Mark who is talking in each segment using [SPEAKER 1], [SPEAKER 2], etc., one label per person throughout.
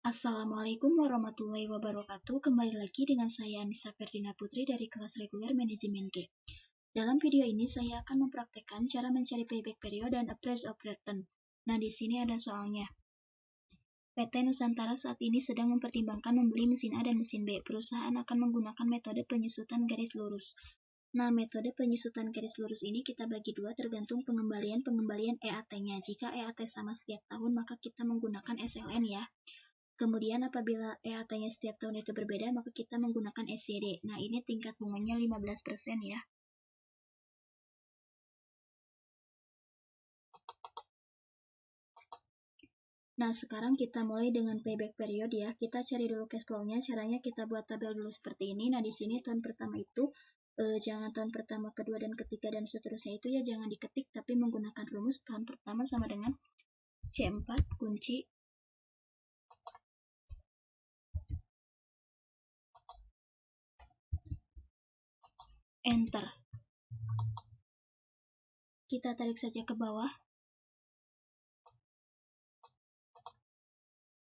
[SPEAKER 1] Assalamualaikum warahmatullahi wabarakatuh. Kembali lagi dengan saya Anissa Ferdina Putri dari kelas reguler manajemen G. Dalam video ini saya akan mempraktekkan cara mencari payback period dan appraise of return. Nah, di sini ada soalnya. PT Nusantara saat ini sedang mempertimbangkan membeli mesin A dan mesin B. Perusahaan akan menggunakan metode penyusutan garis lurus. Nah, metode penyusutan garis lurus ini kita bagi dua tergantung pengembalian EAT-nya. Jika EAT sama setiap tahun, maka kita menggunakan SLN ya. Kemudian apabila EAT-nya setiap tahun itu berbeda, maka kita menggunakan SCD. Nah, ini tingkat bunganya 15% ya. Nah, sekarang kita mulai dengan payback period ya. Kita cari dulu cash flow-nya. Caranya kita buat tabel dulu seperti ini. Nah, di sini tahun pertama itu, jangan tahun pertama, kedua, dan ketiga, dan seterusnya itu ya jangan diketik, tapi menggunakan rumus tahun pertama sama dengan C4 kunci Enter. Kita tarik saja ke bawah.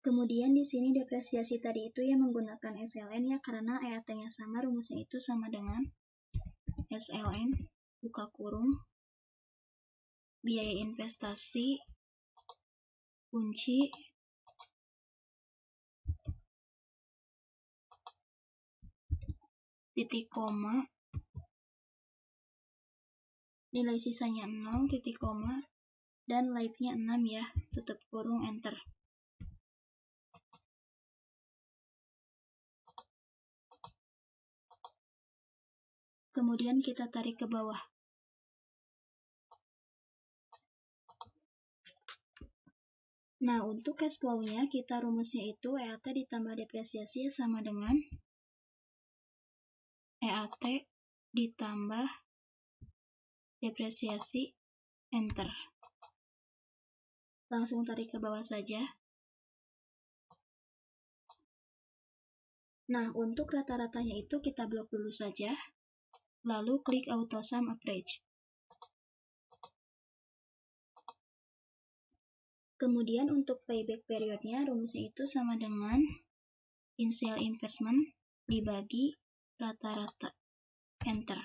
[SPEAKER 1] Kemudian di sini depresiasi tadi itu yang menggunakan SLN ya, karena EAT-nya sama, rumusnya itu sama dengan SLN buka kurung biaya investasi kunci titik koma nilai sisanya 0 titik koma dan live-nya 6 ya, tutup kurung enter. Kemudian kita tarik ke bawah. Nah, untuk cash flow-nya kita rumusnya itu EAT ditambah depresiasi sama dengan EAT ditambah depresiasi enter. Langsung tarik ke bawah saja. Nah, untuk rata-ratanya itu kita blok dulu saja. Lalu klik auto sum average. Kemudian untuk payback periodnya rumusnya itu sama dengan initial investment dibagi rata-rata enter.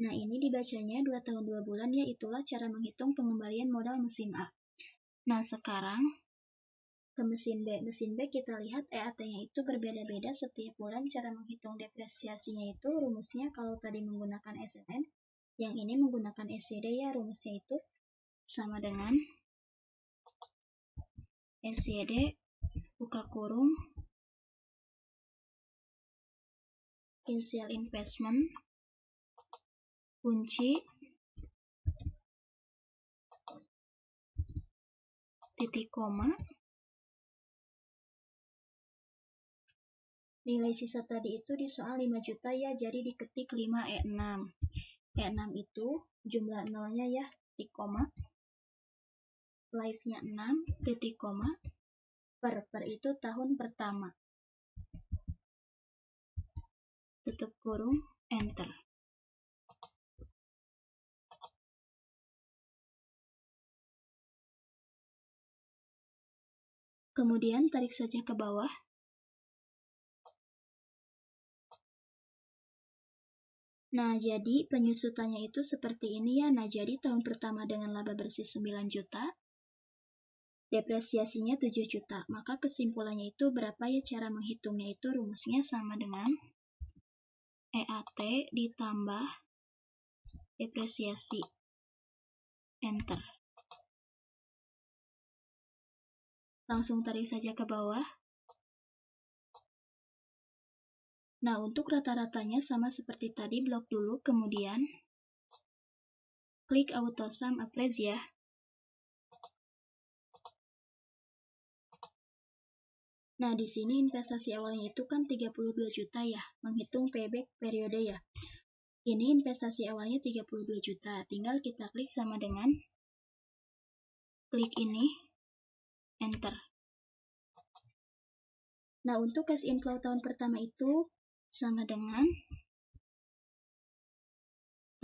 [SPEAKER 1] Nah, ini dibacanya 2 tahun 2 bulan ya, itulah cara menghitung pengembalian modal mesin A. Nah, sekarang ke mesin B. Mesin B kita lihat EAT-nya itu berbeda-beda setiap bulan. Cara menghitung depresiasinya itu rumusnya kalau tadi menggunakan SLN, yang ini menggunakan SCD ya, rumusnya itu sama dengan SCD buka kurung initial investment kunci titik koma nilai sisa tadi itu di soal 5 juta ya, jadi diketik 5E6. E6 itu jumlah nolnya ya, titik koma, live-nya 6, titik koma, per itu tahun pertama. Tutup kurung, enter. Kemudian tarik saja ke bawah. Nah, jadi penyusutannya itu seperti ini ya. Nah, jadi tahun pertama dengan laba bersih 9 juta, depresiasinya 7 juta. Maka kesimpulannya itu berapa ya cara menghitungnya itu rumusnya sama dengan EAT ditambah depresiasi. Enter. Langsung tarik saja ke bawah. Nah, untuk rata-ratanya sama seperti tadi, blok dulu, kemudian klik auto sum average ya. Nah, di sini investasi awalnya itu kan 32 juta ya, menghitung payback periode ya. Ini investasi awalnya 32 juta, tinggal kita klik sama dengan klik ini, enter. Nah, untuk cash inflow tahun pertama itu sama dengan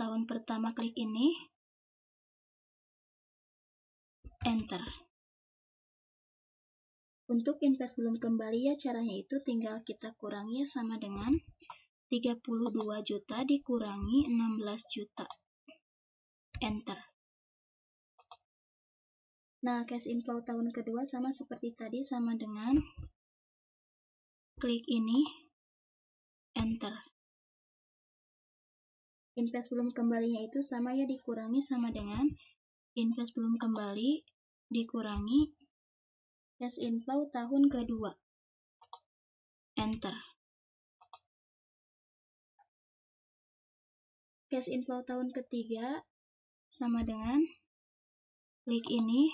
[SPEAKER 1] tahun pertama klik ini, enter. Untuk invest belum kembali ya caranya itu tinggal kita kurangi ya, sama dengan 32 juta dikurangi 16 juta. Enter. Nah, cash inflow tahun kedua sama seperti tadi, sama dengan klik ini, enter. Invest belum kembalinya itu sama ya, dikurangi sama dengan invest belum kembali dikurangi cash inflow tahun kedua. Enter. Cash inflow tahun ketiga sama dengan klik ini,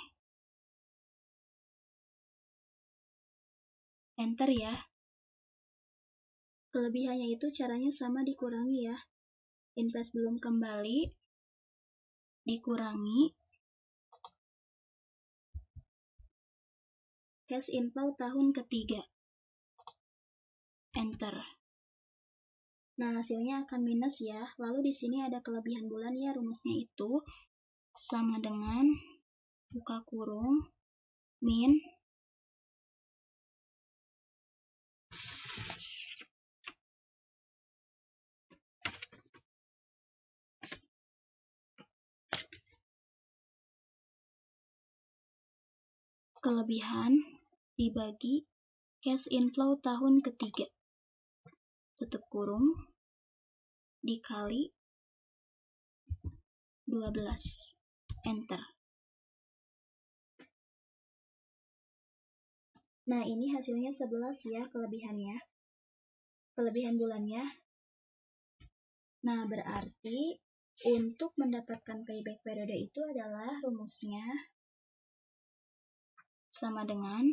[SPEAKER 1] enter ya. Kelebihannya itu caranya sama, dikurangi ya. Invest belum kembali dikurangi cash inflow tahun ketiga. Enter. Nah, hasilnya akan minus ya. Lalu di sini ada kelebihan bulan ya, rumusnya itu sama dengan buka kurung min kelebihan dibagi cash inflow tahun ketiga, tutup kurung, dikali 12. Enter. Nah, ini hasilnya 11 ya kelebihannya. Kelebihan bulannya. Nah, berarti untuk mendapatkan payback periode itu adalah rumusnya sama dengan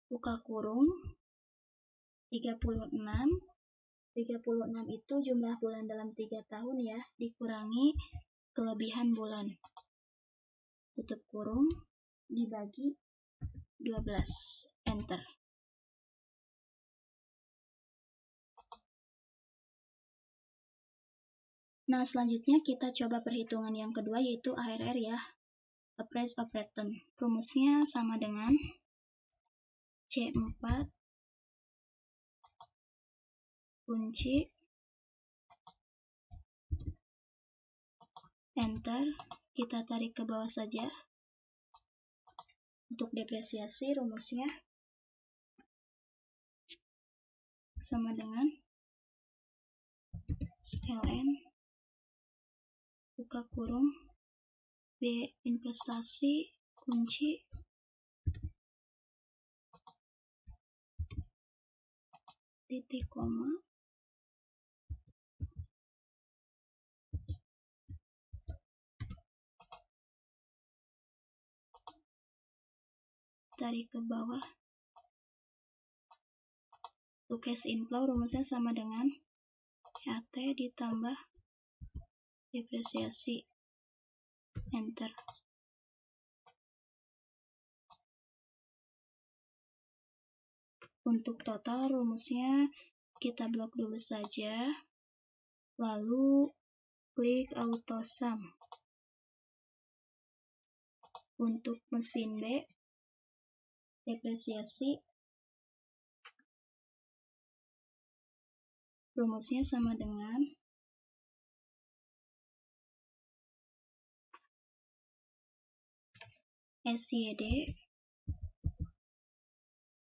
[SPEAKER 1] buka kurung 36. 36 itu jumlah bulan dalam 3 tahun ya, dikurangi kelebihan bulan, tutup kurung, dibagi 12. Enter. Nah, selanjutnya kita coba perhitungan yang kedua, yaitu ARR ya, Average of Return. Rumusnya sama dengan C4 kunci, enter. Kita tarik ke bawah saja. Untuk depresiasi rumusnya sama dengan ln buka kurung B investasi kunci titik koma tarik ke bawah. Untuk cash inflow rumusnya sama dengan AT ditambah depresiasi. Enter. Untuk total rumusnya kita blok dulu saja, lalu klik auto sum. Untuk mesin B depresiasi rumusnya sama dengan SYD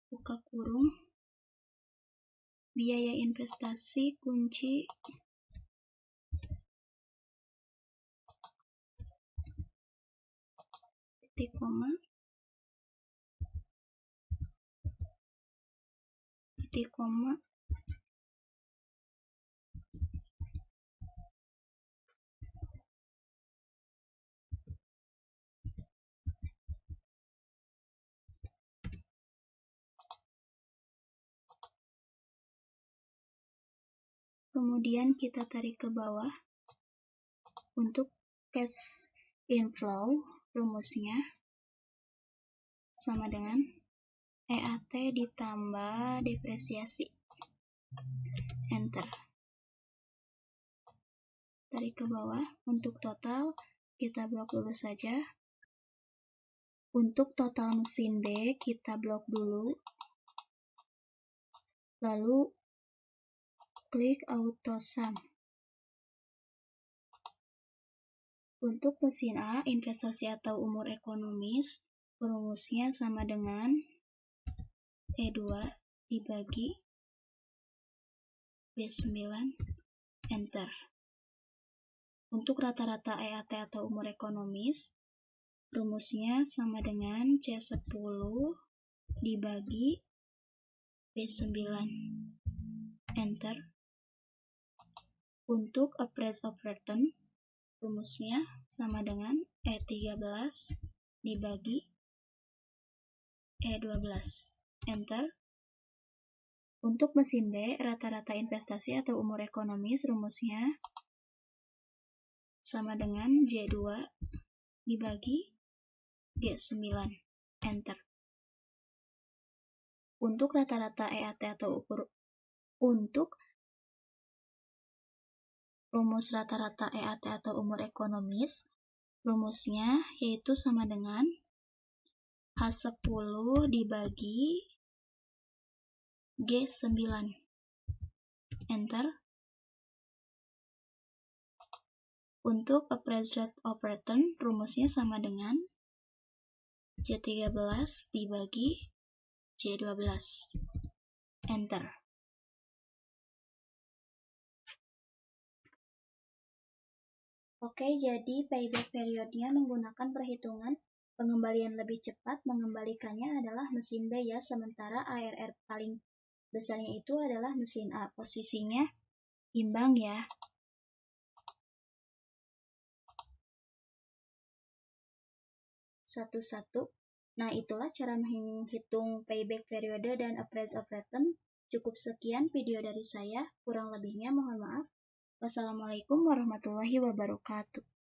[SPEAKER 1] buka kurung biaya investasi kunci titik koma titik koma kemudian kita tarik ke bawah. Untuk cash inflow rumusnya sama dengan EAT ditambah depresiasi. Enter. Tarik ke bawah. Untuk total kita blok dulu saja. Untuk total mesin B, kita blok dulu. Lalu, klik Auto Sum. Untuk mesin A, investasi atau umur ekonomis, rumusnya sama dengan E2 dibagi B9, Enter. Untuk rata-rata EAT atau umur ekonomis, rumusnya sama dengan C10 dibagi B9, Enter. Untuk average of return, rumusnya sama dengan E13 dibagi E12, Enter. Untuk mesin B, rata-rata investasi atau umur ekonomis, rumusnya sama dengan J2 dibagi G9, Enter. Untuk rata-rata EAT atau untuk rumus rata-rata EAT atau umur ekonomis, rumusnya yaitu sama dengan H10 dibagi G9, Enter. Untuk average rate of return, rumusnya sama dengan C13 dibagi C12, Enter. Oke, jadi payback periodnya menggunakan perhitungan pengembalian lebih cepat. Mengembalikannya adalah mesin B ya, sementara ARR paling besarnya itu adalah mesin A. Posisinya imbang ya. Satu-satu. Nah, itulah cara menghitung payback periode dan average of return. Cukup sekian video dari saya. Kurang lebihnya mohon maaf. Wassalamualaikum warahmatullahi wabarakatuh.